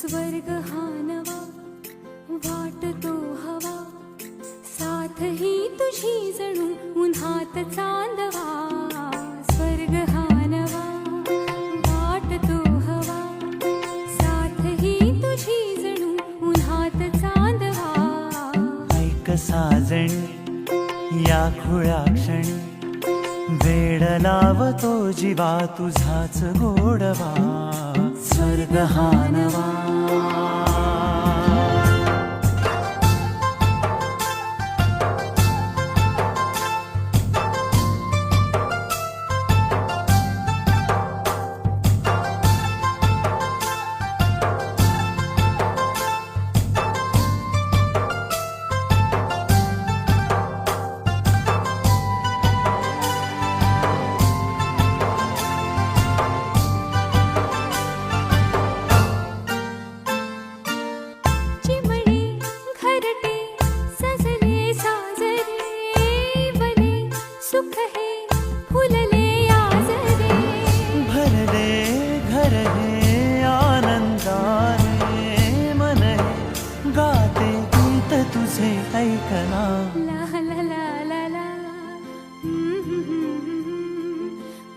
स्वर्ग हा नवा वाटतो हवा, साथ ही तुझी जणू उन्हात चांदवा. स्वर्ग हा नवा वाटतो हवा, साथ ही तुझी जणू उन्हात चांदवा. ऐक साजणी या खुळ्या क्षणी, वेड लावतो जीवा तुझाच गोडवा. स्वर्ग हा नवा. चिमणे घरटे सजले साजरे, वने सुख हे फुलले आजरे. भरले घर हे आनंदाने, मन हे गाते गीत तुझे ऐकना. ला ला ला ला ला.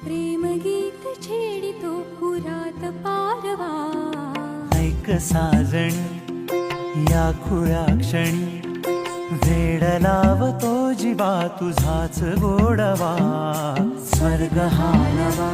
प्रेम गीत छेडितो पुरात पारवा. ऐक साजणी या खुळ्या क्षणी, वेड लावतो जीवा तुझाच गोडवा. स्वर्ग हा नवा.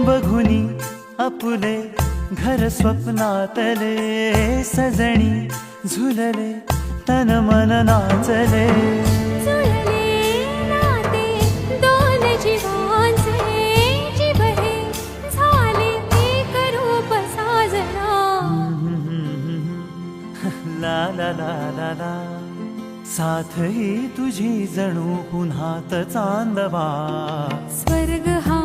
बघुनी आपुले घर स्वप्नातले, सजणी झुलले तन मन नाचले. जुळले नाते दोन जीवांचे, जीव हे झाले एक रूप साजना. ला ला ला ला ला. साथ ही तुझी जणू पुन्हात चांदवा. स्वर्ग हा